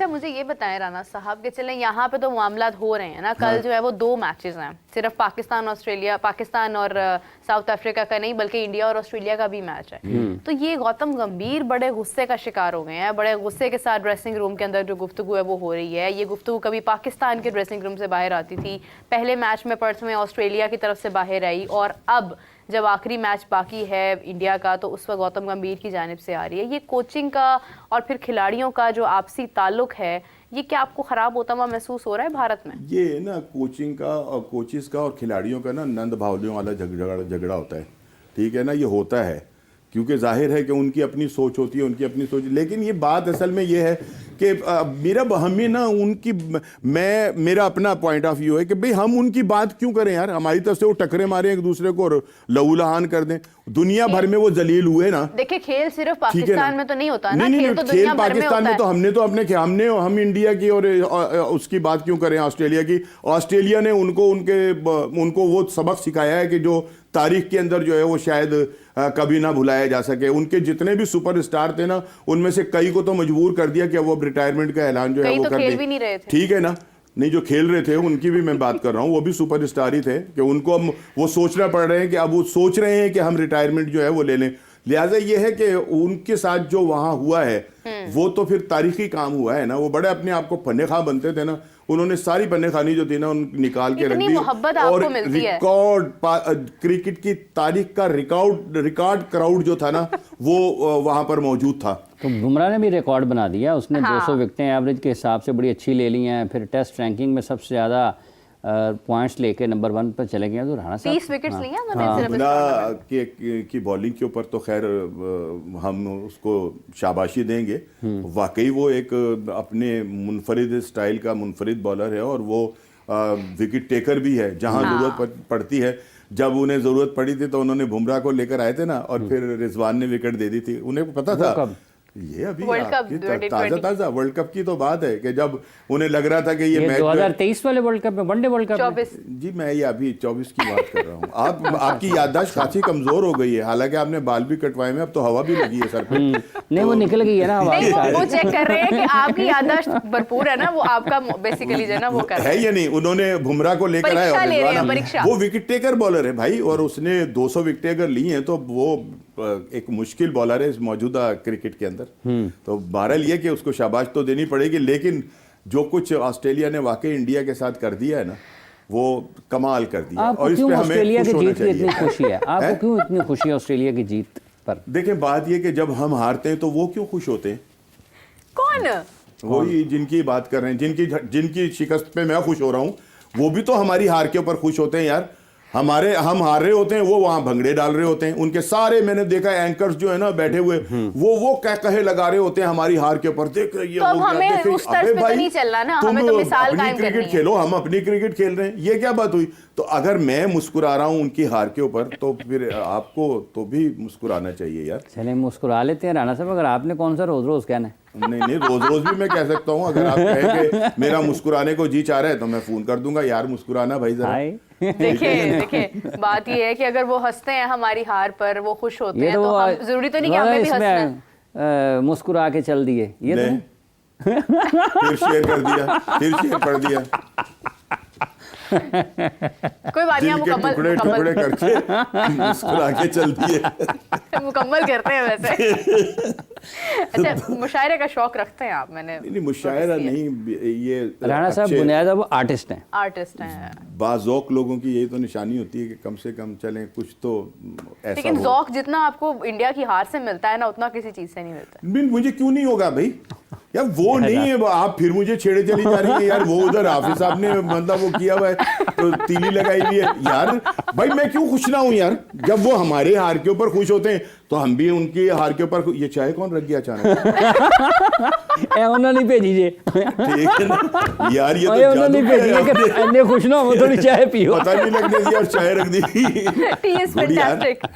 अच्छा मुझे ये बताएं राना साहब कि चलें यहाँ पे तो मामलात हो रहे हैं ना, कल जो है वो 2 मैचेस हैं, सिर्फ पाकिस्तान और साउथ अफ्रीका का नहीं बल्कि इंडिया और ऑस्ट्रेलिया का भी मैच है। तो ये गौतम गंभीर बड़े गुस्से का शिकार हो गए हैं, बड़े गुस्से के साथ ड्रेसिंग रूम के अंदर जो गुफ्तगू है वो हो रही है। ये गुफ्तगू कभी पाकिस्तान के ड्रेसिंग रूम से बाहर आती थी, पहले मैच में पर्थ में ऑस्ट्रेलिया की तरफ से बाहर आई, और अब जब आखिरी मैच बाकी है इंडिया का तो उस वक्त गौतम गंभीर की जानिब से आ रही है। ये कोचिंग का और फिर खिलाड़ियों का जो आपसी ताल्लुक है, ये क्या आपको खराब होता हुआ महसूस हो रहा है भारत में? ये ना कोचिंग का और कोचिस का और खिलाड़ियों का ना नंद भावलियों वाला झगड़ा होता है, ठीक है ना। ये होता है क्योंकि जाहिर है कि उनकी अपनी सोच होती है, उनकी अपनी सोच। लेकिन ये बात असल में ये है कि हमें ना उनकी मेरा अपना पॉइंट ऑफ व्यू है कि भाई हम उनकी बात क्यों करें यार। हमारी तरफ से वो टकरे मारे एक दूसरे को और लहूलुहान कर दें, दुनिया भर में वो जलील हुए ना। देखिए खेल सिर्फ पाकिस्तान में तो नहीं होता ना, नहीं, खेल तो खेल दुनिया भर में पाकिस्तान में होता तो है। हमने हम इंडिया की और उसकी बात क्यों करें ऑस्ट्रेलिया की। ऑस्ट्रेलिया ने उनको वो सबक सिखाया है कि जो तारीख के अंदर जो है वो शायद कभी ना भुलाया जा सके। उनके जितने भी सुपरस्टार थे ना, उनमें से कई को तो मजबूर कर दिया कि वो अब रिटायरमेंट का ऐलान जो है वो तो कर खेल दें। भी नहीं रहे थे, ठीक है ना। नहीं, जो खेल रहे थे उनकी भी मैं बात कर रहा हूँ, वो भी सुपरस्टार ही थे कि उनको अब वो सोचना पड़ रहे हैं कि अब वो सोच रहे हैं कि हम रिटायरमेंट जो है वो ले लें। लिहाजा ये है कि उनके साथ जो वहां हुआ है वो तो फिर तारीखी काम हुआ है ना। वो बड़े अपने आप को फन्ने खा बनते थे ना, उन्होंने सारी फन्ने खानी जो थी ना उन निकाल के रख दी। और रिकॉर्ड क्रिकेट की तारीख का रिकॉर्ड क्राउड जो था ना वो वहां पर मौजूद था। तो बुमराह ने भी रिकॉर्ड बना दिया, उसने 200 विकेटें एवरेज के हिसाब से बड़ी अच्छी ले ली हैं, फिर टेस्ट रैंकिंग में सबसे ज़्यादा पॉइंट्स लेके नंबर 1 पर चले गए। तो राणा साहब 30 विकेट्स लिए हैं उन्होंने सिर्फ बुमराह की बॉलिंग के ऊपर तो खैर हम उसको शाबाशी देंगे। वाकई वो एक अपने मुनफरिद स्टाइल का मुनफरिद बॉलर है और वो विकेट टेकर भी है जहां जरूरत पड़ती है। जब उन्हें जरूरत पड़ी थी तो उन्होंने बुमराह को लेकर आए थे ना, और फिर रिजवान ने विकेट दे दी थी। उन्हें पता था ये अभी ताजा वर्ल्ड कप की तो बात है कि जब उन्हें लग रहा था कि ये मैच 2023 वाले वर्ल्ड कप में, वनडे वर्ल्ड कप 24 जी मैं ये अभी 24 की बात कर रहा हूँ। आपकी याददाश्त काफी कमजोर हो गई है, हालांकि आपने बाल भी कटवाए में, अब तो हवा भी लगी है सर पे। नहीं वो निकल गई है ना हवा। वो चेक कर रहे हैं कि आपकी याददाश्त भरपूर है ना, वो आपका बेसिकली जो है ना वो कर है या नहीं। उन्होंने बुमराह को लेकर आए, वो विकेट टेकर बॉलर है भाई, और उसने 200 विकेटें अगर ली हैं तो वो एक मुश्किल बॉलर है इस मौजूदा क्रिकेट के अंदर। तो बहरहाल ये कि उसको शाबाश तो देनी पड़ेगी, लेकिन जो कुछ ऑस्ट्रेलिया ने वाकई इंडिया के साथ कर दिया है ना वो कमाल कर दिया। और इस पे हमें ऑस्ट्रेलिया की जीत की इतनी खुशी है आपको? क्यों इतनी खुशी है ऑस्ट्रेलिया की जीत पर? देखें बात ये कि जब हम हारते हैं तो वो क्यों खुश होते हैं? कौन? वही जिनकी बात कर रहे हैं, जिनकी शिकस्त पे मैं खुश हो रहा हूँ, वो भी तो हमारी हार के ऊपर खुश होते हैं यार। हम हार रहे होते हैं, वो वहां भंगड़े डाल रहे होते हैं। उनके सारे मैंने देखा एंकर्स जो है ना बैठे हुए, वो कहे लगा रहे होते हैं हमारी हार के ऊपर। देख ये तो हमें उस तर्ज पे तो नहीं चलना ना, हमें तो मिसाल कायम करनी है। क्रिकेट खेलो, हम अपनी क्रिकेट खेल रहे हैं, ये क्या बात हुई? तो अगर मैं मुस्कुरा रहा हूं उनकी हार के ऊपर तो फिर आपको तो भी मुस्कुराना चाहिए यार। चले मुस्कुरा लेते हैं राणा साहब, अगर आपने कौन सा रोज रोज कहना है? नहीं, रोज रोज भी मैं कह सकता हूँ। अगर आप कहें कि मेरा मुस्कुराने को जी चाह रहा है तो मैं फोन कर दूंगा, यार मुस्कुराना भाई जरा। देखिए बात ये है कि अगर वो हंसते हैं हमारी हार पर, वो खुश होते हैं, तो हम जरूरी तो नहीं कि हमें भी हंसना है। मुस्कुरा के चल दिए ये तो फिर शेयर कर दिया, फिर शेयर कर दिया। कोई बात नहीं, टुकड़े करके मुस्कुरा के चल दिए। मुकम्मल करते हैं वैसे। अच्छा मुशायरे का शौक रखते हैं आप? मैंने नहीं मुशायरा नहीं, ये राणा साहब बुनियाद वो आर्टिस्ट हैं। बाज़ौक लोगों की यही तो निशानी होती है कि कम से कम चलें कुछ तो ऐसा। लेकिन ज़ौक जितना आपको इंडिया की हार से मिलता है ना, उतना किसी चीज से नहीं मिलता। मुझे क्यों नहीं होगा भाई यार? वो नहीं है, आप फिर मुझे छेड़े चली जा रही है यार। वो उधर हाफिज साहब ने मतलब वो किया हुआ है तो तीली लगाई हुई है यार। भाई मैं क्यों खुश ना हूं यार? जब वो हमारे हार के ऊपर खुश होते हैं तो हम भी उनकी हार के ऊपर। ये चाय कौन रख गया अचानक? उन्होंने भेजी जे, ठीक है ना यार, ये तो उन्होंने भेजी है कि अन्य खुश ना हो, थोड़ी चाय पियो। पता नहीं लगने दिया और चाय रख दी। Tea is fantastic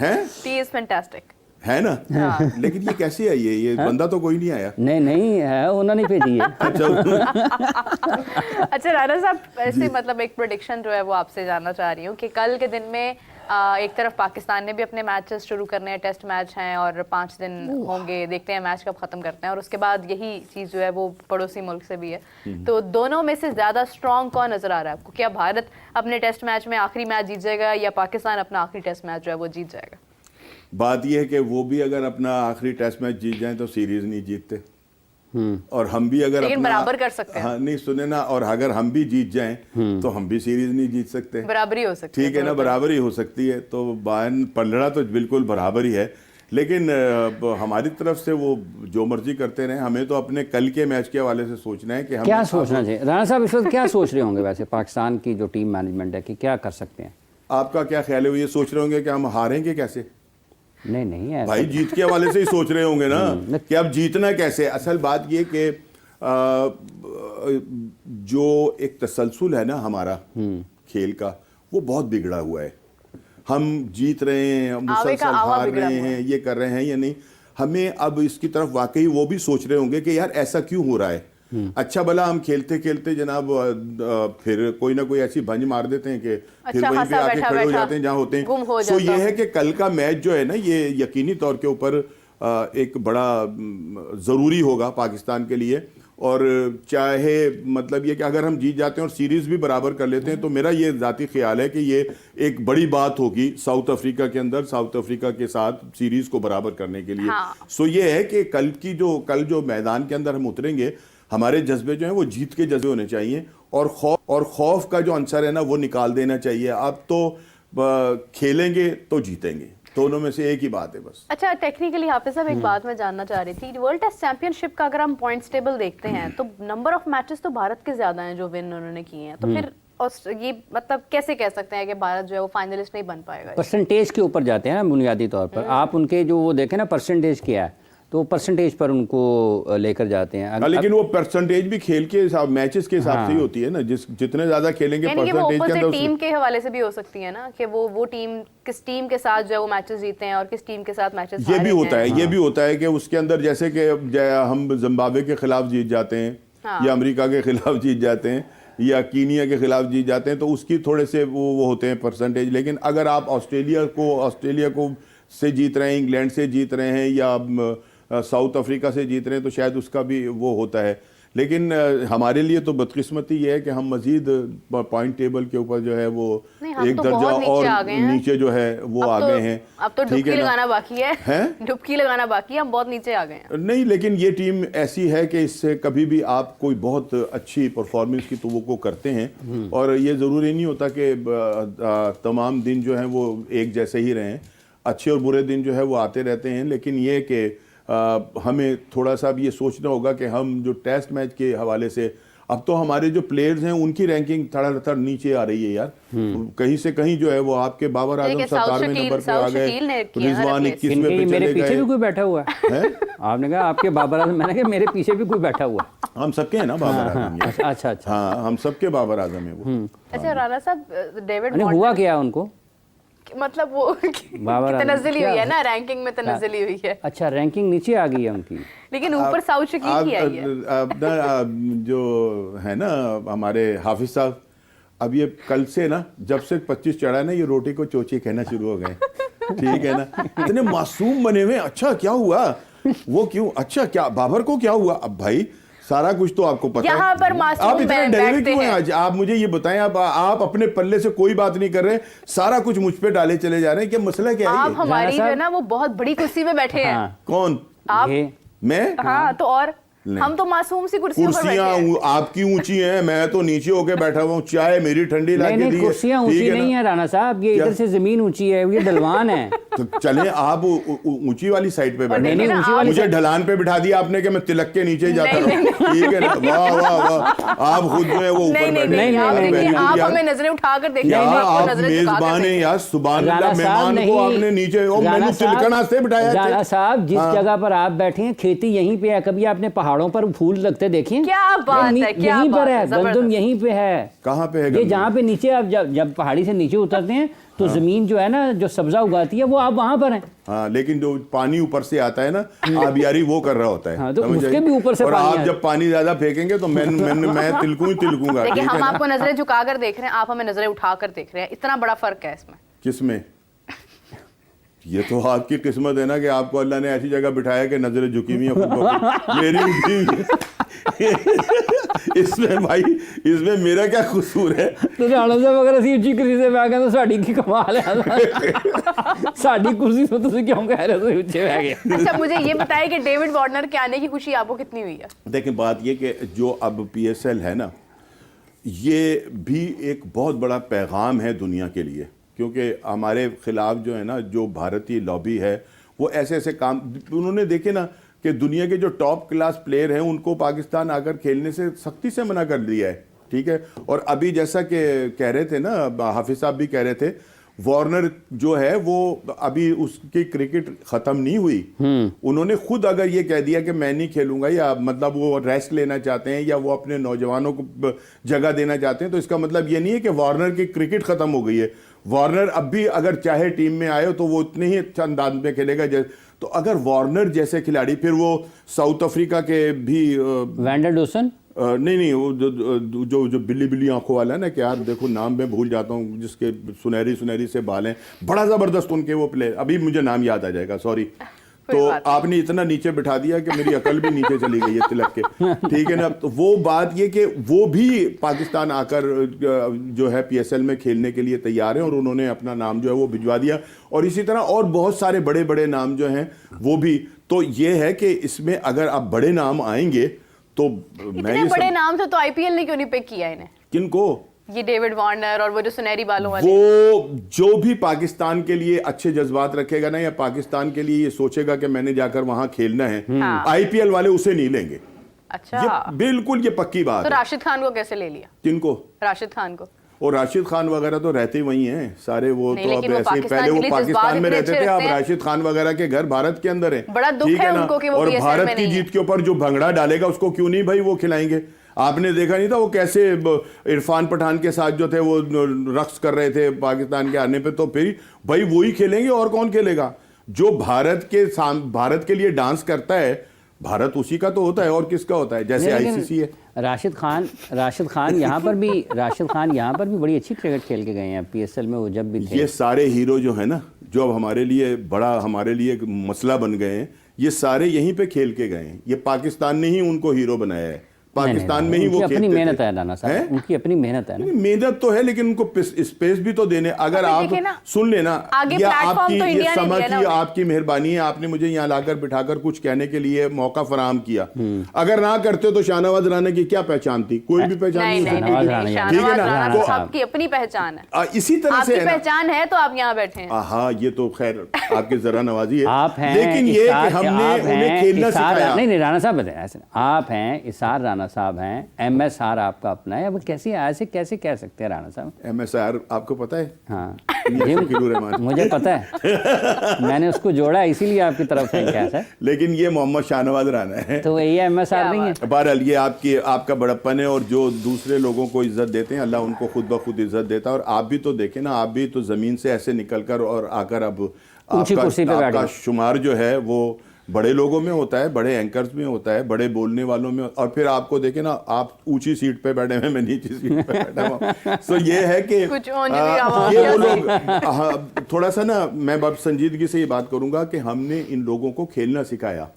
tea is fantastic है ना। हाँ। लेकिन ये कैसे आई है? ये बंदा तो कोई नहीं आया। नहीं है, उन्होंने भेजी है। अच्छा राणा साहब, ऐसे मतलब एक प्रेडिक्शन जो है वो आपसे जानना चाह रही हूँ कि कल के दिन में एक तरफ पाकिस्तान ने भी अपने मैचेस शुरू करने हैं, टेस्ट मैच हैं और 5 दिन होंगे, देखते हैं मैच कब खत्म करते हैं। और उसके बाद यही चीज़ जो है वो पड़ोसी मुल्क से भी है। तो दोनों में से ज़्यादा स्ट्रॉन्ग कौन नज़र आ रहा है आपको? क्या भारत अपने टेस्ट मैच में आखिरी मैच जीत जाएगा या पाकिस्तान अपना आखिरी टेस्ट मैच जो है वो जीत जाएगा? बात यह है कि वो भी अगर अपना आखिरी टेस्ट मैच जीत जाए तो सीरीज नहीं जीतते, और हम भी अगर लेकिन अपना बराबर कर सकते हैं। हाँ नहीं सुने ना, और अगर हम भी जीत जाएं तो हम भी सीरीज नहीं जीत सकते। बराबरी हो सकती है, ठीक है ना, बराबरी हो सकती है। तो बायन पलड़ा तो बिल्कुल बराबर ही है, लेकिन हमारी तरफ से वो जो मर्जी करते रहे, हमें तो अपने कल के मैच के हवाले से सोचना है कि हम क्या सोचना चाहिए। राणा साहब इस वक्त क्या सोच रहे होंगे वैसे पाकिस्तान की जो टीम मैनेजमेंट है कि क्या कर सकते हैं? आपका क्या ख्याल है? वो ये सोच रहे होंगे कि हम हारेंगे कैसे? नहीं है भाई जीत के हवाले से ही सोच रहे होंगे ना कि अब जीतना कैसे। असल बात ये कि जो एक तसलसल है ना हमारा खेल का, वो बहुत बिगड़ा हुआ है। हम जीत रहे हैं, मुसलसल हार रहे हैं, ये कर रहे हैं या नहीं। हमें अब इसकी तरफ वाकई वो भी सोच रहे होंगे कि यार ऐसा क्यों हो रहा है। अच्छा भला हम खेलते खेलते जनाब फिर कोई ना कोई ऐसी भंज मार देते हैं कि फिर वहीं पे आके खड़े हो जाते हैं जहाँ होते हैं। सो ये है कि कल का मैच जो है ना, ये यकीनी तौर के ऊपर एक बड़ा ज़रूरी होगा पाकिस्तान के लिए। और चाहे मतलब ये कि अगर हम जीत जाते हैं और सीरीज़ भी बराबर कर लेते हैं तो मेरा ये ज़ाती ख्याल है कि ये एक बड़ी बात होगी साउथ अफ्रीका के अंदर, साउथ अफ्रीका के साथ सीरीज़ को बराबर करने के लिए। सो ये है कि कल जो मैदान के अंदर हम उतरेंगे, हमारे जज्बे जो हैं वो जीत के जज्बे होने चाहिए, और खौफ का जो अंसर है ना वो निकाल देना चाहिए। अब तो खेलेंगे तो जीतेंगे, दोनों में से एक ही बात है बस। अच्छा, टेक्निकली हाफिज साहब एक बात मैं जानना चाह रही थी, वर्ल्ड टेस्ट चैंपियनशिप का अगर हम पॉइंट्स टेबल देखते हैं तो नंबर ऑफ मैचेस तो भारत के ज्यादा हैं जो विन उन्होंने किए हैं। तो फिर ये मतलब कैसे कह सकते हैं कि भारत जो है वो फाइनलिस्ट नहीं बन पाएगा? परसेंटेज के ऊपर जाते हैं ना बुनियादी तौर पर। आप उनके जो वो देखें ना परसेंटेज क्या है, तो परसेंटेज पर उनको लेकर जाते हैं। लेकिन वो परसेंटेज भी खेल के हिसाब, मैचेस के हिसाब से ही होती है ना। जितने ज्यादा खेलेंगे परसेंटेज के अंदर, टीम के हवाले से भी हो सकती है ना कि वो टीम किस टीम के साथ जो है वो मैचेस जीते हैं और किस टीम के साथ मैचेस हारे हैं। ये भी होता है, ये भी होता है कि उसके अंदर जैसे कि हम जिम्बाब्वे के खिलाफ जीत जाते हैं या अमेरिका के खिलाफ जीत जाते हैं या कीनिया के खिलाफ जीत जाते हैं तो उसकी थोड़े से वो होते हैं परसेंटेज। लेकिन अगर आप ऑस्ट्रेलिया को से जीत रहे हैं, इंग्लैंड से जीत रहे हैं या साउथ अफ्रीका से जीत रहे हैं तो शायद उसका भी वो होता है। लेकिन हमारे लिए तो बदकिस्मती ये है कि हम मजीद पॉइंट टेबल के ऊपर जो है वो एक तो दर्जा और नीचे जो है वो आ गए हैं। अब तो डुबकी लगाना बाकी है, डुबकी लगाना बाकी है, हम बहुत नीचे आ गए हैं। नहीं, लेकिन ये टीम ऐसी है कि इससे कभी भी आप कोई बहुत अच्छी परफॉर्मेंस की तवक्को करते हैं, और ये ज़रूरी नहीं होता कि तमाम दिन जो हैं वो एक जैसे ही रहें। अच्छे और बुरे दिन जो है वो आते रहते हैं, लेकिन ये कि हमें थोड़ा सा भी ये सोचना होगा कि हम जो टेस्ट मैच के हवाले से, अब तो हमारे जो प्लेयर्स हैं उनकी रैंकिंग थोड़ा नीचे आ रही है यार। कहीं से कहीं जो है वो आपके बाबर आजम 17वें नंबर पे आ गए, रिजवान 21वें पे चले गए। मेरे पीछे भी कोई बैठा हुआ है? आपने कहा आपके बाबर आजम, मैंने कहा मेरे पीछे भी कोई बैठा हुआ है। हम सबके हैं ना बाबर आजम। अच्छा, हाँ, हम सबके बाबर आजम है वो। अच्छा राणा साहब, डेविड हुआ क्या उनको, मतलब वो तनज़्ज़ुली हुई है ना, रैंकिंग में तनज़्ज़ुली हुई है। अच्छा, रैंकिंग नीचे आ गई है उनकी, लेकिन ऊपर साउथ शकील की आई है। जो है ना हमारे हाफिज साहब, अब ये कल से ना जब से 25 चढ़ा है ना, ये रोटी को चोची कहना शुरू हो गए। ठीक है ना, इतने मासूम बने हुए। अच्छा क्या हुआ, वो क्यों, अच्छा क्या बाबर को क्या हुआ? अब भाई सारा कुछ तो आपको पता है। यहाँ पर मासूम आप इतने डरे क्यों हैं आज? आप मुझे ये बताएं, आप अपने पल्ले से कोई बात नहीं कर रहे, सारा कुछ मुझ पे डाले चले जा रहे हैं। क्या मसला क्या है? आप हमारी जो है ना वो बहुत बड़ी कुर्सी में बैठे हैं। कौन? आप? मैं? हाँ, तो और हम तो मासूम सी कुर्सियों पर बैठे हैं। आपकी ऊंची हैं, मैं तो नीचे होके बैठा हुआ हूँ, चाय मेरी ठंडी ला के दी। कुर्सियां ऊंची नहीं है राणा साहब, ये इधर से जमीन ऊंची है, ये ढलवान है। तो चले आप ऊंची वाली साइड पे बैठे, मुझे ढलान पे बिठा दिया आपने कि मैं तिलक के नीचे ही जाता रहूं। ठीक है ना, वाह वाह वाह, आप खुद जो है वो ऊपर बैठे। आप हमें नजरें उठाकर देखिए, आप मेजबान हैं यार, सुभान अल्लाह, मेहमान को आपने नीचे मैंने तिलकना से बिठाया। राणा साहब, जिस जगह पर आप बैठे हैं खेती यहीं पे है, कभी आपने पहाड़ों पर फूल लगते देखे? क्या बात है, क्या यहीं पर है, गंदम यहीं पे है। कहाँ पे है ये जहाँ पे नीचे आप जब पहाड़ी से नीचे उतरते हैं तो जमीन जो है ना जो सब्जा उगाती है वो आप वहां पर हैं। हाँ, लेकिन जो पानी ऊपर से आता है ना, आबियारी वो कर रहा होता है। हाँ, तो उसके भी ऊपर से और आप जब पानी ज्यादा फेंकेंगे तो मैं तिलकूंगा। देखिए, हम आपको नजरें झुकाकर देख रहे हैं, आप हमें नजरें उठाकर देख रहे हैं, इतना बड़ा फर्क है इसमें। किसमें? ये तो आपकी किस्मत है ना कि आपको अल्लाह ने ऐसी जगह बिठाया कि नजरें झुकी हुई हैं खुद ब खुद। मेरी उठी इसमें भाई, इसमें मेरा क्या कसूर है? तो राणा साहब अगर ਅਸੀਂ ਉੱਚੀ ਕੁਰਸੀ ਤੇ ਬਹਿ ਗਏ ਤਾਂ ਸਾਡੀ ਕੀ ਕਮਾਲ ਹੈ? ਸਾਡੀ ਕੁਰਸੀ ਤੋਂ ਤੁਸੀਂ ਕਿਉਂ ਕਹਿ ਰਹੇ ਹੋ ਤੁਸੀਂ ਉੱਚੇ ਬਹਿ गए? अच्छा मुझे ये बताइए कि डेविड वार्नर के आने की खुशी आपको कितनी हुई है? देखें, बात ये कि जो अब PSL है ना, ये भी एक बहुत बड़ा पैगाम है दुनिया के लिए, क्योंकि हमारे खिलाफ जो है ना, जो भारतीय लॉबी है वो ऐसे ऐसे काम उन्होंने देखे ना कि दुनिया के जो टॉप क्लास प्लेयर हैं उनको पाकिस्तान आकर खेलने से सख्ती से मना कर दिया है, ठीक है। और अभी जैसा कि कह रहे थे ना, हाफिज साहब भी कह रहे थे, वार्नर जो है वो अभी उसकी क्रिकेट खत्म नहीं हुई, उन्होंने खुद अगर ये कह दिया कि मैं नहीं खेलूंगा, या मतलब वो रेस्ट लेना चाहते हैं या वो अपने नौजवानों को जगह देना चाहते हैं, तो इसका मतलब ये नहीं है कि वार्नर की क्रिकेट खत्म हो गई है। वार्नर अब भी अगर चाहे टीम में आए तो वो उतने ही अच्छा अंदाज में खेलेगा। तो अगर वार्नर जैसे खिलाड़ी, फिर वो साउथ अफ्रीका के भी वैंडर डोसन, नहीं वो जो बिल्ली बिल्ली आंखों वाला है ना, क्या देखो नाम मैं भूल जाता हूँ, जिसके सुनहरी सुनहरी से बाल हैं, बड़ा जबरदस्त उनके वो प्लेयर, अभी मुझे नाम याद आ जाएगा, सॉरी। तो आपने इतना नीचे बिठा दिया कि मेरी अकल भी नीचे चली गई है तिलक के, ठीक है ना। तो वो बात ये कि वो भी पाकिस्तान आकर जो है PSL में खेलने के लिए तैयार हैं और उन्होंने अपना नाम जो है वो भिजवा दिया, और इसी तरह और बहुत सारे बड़े बड़े नाम जो हैं वो भी। तो ये है कि इसमें अगर अब बड़े नाम आएंगे तो इतने बड़े नाम थे तो IPL ने क्यों नहीं पिक किया इन्हें? किनको? ये डेविड वार्नर और वो जो सुनहरी बालों वाले, वो जो भी पाकिस्तान के लिए अच्छे जज्बात रखेगा ना, या पाकिस्तान के लिए ये सोचेगा कि मैंने जाकर वहां खेलना है, IPL वाले उसे नहीं लेंगे। अच्छा, ये बिल्कुल ये पक्की बात तो है। राशिद खान को कैसे ले लिया? किनको? राशिद खान को। और राशिद खान वगैरह तो रहते ही वही हैं सारे, वो नहीं, तो अब लेकिन वो ऐसे ही, पाकिस्तान पहले के वो लिए पाकिस्तान में जज्बात रहते इतने थे, अब अच्छे रखते हैं। राशिद खान वगैरह के घर भारत के अंदर है, बड़ा दुख ठीक है ना? उनको कि वो और PSL भारत में की नहीं जीत के ऊपर जो भंगड़ा डालेगा उसको क्यों नहीं भाई वो खिलाएंगे? आपने देखा नहीं था वो कैसे इरफान पठान के साथ जो थे वो रक्स कर रहे थे पाकिस्तान के आने पे? तो फिर भाई वही खेलेंगे और कौन खेलेगा? जो भारत के लिए डांस करता है, भारत उसी का तो होता है, और किसका होता है? जैसे ICC है। राशिद खान यहाँ पर भी बड़ी अच्छी क्रिकेट खेल के गए हैं PSL में, वो जब भी थे। ये सारे हीरो जो है ना, जो अब हमारे लिए एक मसला बन गए हैं, ये सारे यहीं पे खेल के गए हैं। ये पाकिस्तान ने ही उनको हीरो बनाया है, पाकिस्तान में ही वो अपनी मेहनत है राणा साहब, उनकी अपनी मेहनत है ना। मेहनत तो है, लेकिन उनको स्पेस भी तो देने। अगर आप सुन लेना, या आपकी ये समझ की आपकी मेहरबानी है, आपने मुझे यहाँ लाकर बिठाकर कुछ कहने के लिए मौका फराहम किया। अगर ना करते तो शाहनवाज राणा की क्या पहचान थी? कोई भी पहचान नहीं, ठीक है ना? तो आपकी अपनी पहचान है, इसी तरह से पहचान है, तो आप यहाँ बैठे हैं। हाँ, ये तो खैर आपकी जरा नवाजी है, आप हैं, लेकिन ये कि हमने उन्हें खेलना सिखाया। नहीं राणा साहब बताएं, आप हैं इसार राणा साहब हैं, MSR आपका अपना है, अब कैसे ऐसे कैसे कह सकते हैं राणा साहब? MSR आपको पता है? हाँ, मुझे पता है, मैंने उसको जोड़ा इसीलिए आपकी तरफ है क्या सर? लेकिन ये मोहम्मद शाहनवाज राणा है, तो यही MSR नहीं है। बहरहाल ये आपका बड़प्पन है, और जो दूसरे लोगों को इज्जत देते हैं अल्लाह उनको खुद ब खुद इज्जत देता है। और आप भी तो देखें ना, आप भी तो जमीन से ऐसे निकलकर और आकर अब आपका शुमार जो है वो बड़े लोगों में होता है, बड़े एंकर्स में होता है, बड़े बोलने वालों में, और फिर आपको देखें ना, आप ऊंची सीट पे बैठे हुए, मैं नीची सीट पे बैठा हूँ। तो ये है कि ये वो लोग थोड़ा सा ना, मैं अब संजीदगी से ये बात करूंगा कि हमने इन लोगों को खेलना सिखाया।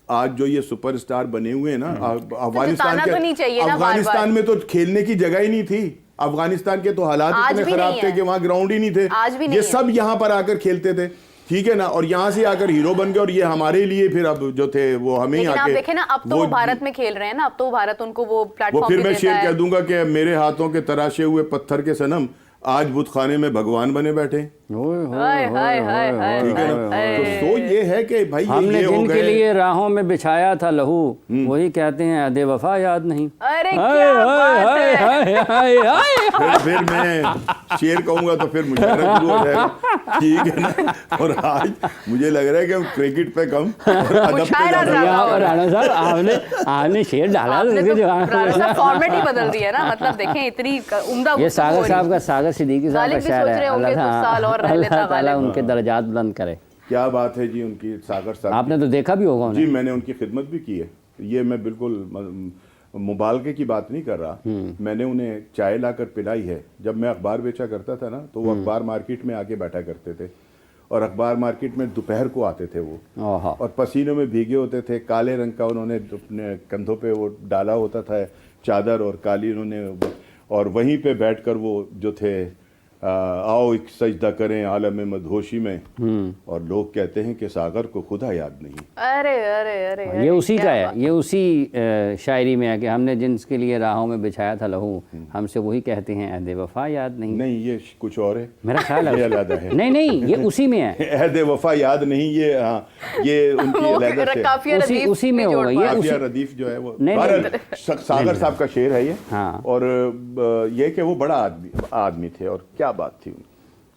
आज जो ये सुपरस्टार बने हुए हैं ना, अफगानिस्तान में तो खेलने की जगह ही नहीं थी। अफगानिस्तान के तो हालात इतने खराब थे कि वहां ग्राउंड ही नहीं थे, ये सब यहाँ पर आकर खेलते थे, ठीक है ना। और यहाँ से आकर हीरो बन गए, और ये हमारे लिए फिर अब जो थे वो हमें ही आके, आप देखें ना, अब तो वो भारत में खेल रहे हैं ना, अब तो भारत उनको वो प्लेटफॉर्म फिर मैं शेर कह दूंगा कि मेरे हाथों के तराशे हुए पत्थर के सनम आज बुतखाने में भगवान बने बैठे। ठीक है ना। तो ये है कि भाई हमने जिनके लिए राहों में बिछाया था लहू, वही कहते हैं अदे वफा याद नहीं। अरे फिर मैं शेर कहूंगा तो फिर मुशर्रफ शुरू हो जाएगा, ठीक है ना। और आज मुझे लग रहा है कि हम क्रिकेट पे कम अदब पे राणा साहब आपने शेर डाला, फॉर्मेट ही बदल दिया ना। मतलब देखें इतनी उम्दा, ये सागर साहब का, सागर सिद्दीकी साहब का शायर है, अल्लाह ताला उनके दर्जात बुलंद करे। क्या बात है जी उनकी, सागर साहब आपने तो देखा भी होगा जी, मैंने उनकी खिदमत भी की है। ये मैं बिल्कुल मुबालके की बात नहीं कर रहा, मैंने उन्हें चाय लाकर पिलाई है। जब मैं अखबार बेचा करता था ना, तो वो अखबार मार्केट में आके बैठा करते थे, और अखबार मार्केट में दोपहर को आते थे वो, और पसीनों में भीगे होते थे। काले रंग का उन्होंने अपने कंधों पे वो डाला होता था चादर, और काली उन्होंने, और वहीं पे बैठकर वो जो थे आओ एक सजदा करें आलम मदहोशी में, और लोग कहते हैं कि सागर को खुदा याद नहीं। अरे अरे अरे, ये उसी का है, ये उसी शायरी में है कि हमने जिनके लिए राहों में बिछाया था लहू, हमसे वही कहते हैं अहद वफा याद नहीं। नहीं, ये कुछ और है, मेरा ख्याल है ये अलग है। नहीं नहीं, ये उसी में है, अहद वफा याद नहीं, ये हाँ, ये उनकी अलग से काफिया रदीफ उसी में होगा ये। काफिया रदीफ जो है वो नहीं, सागर साहब का शेर है ये। हाँ। और ये कि वो बड़ा आदमी थे, और क्या बात थी उनकी।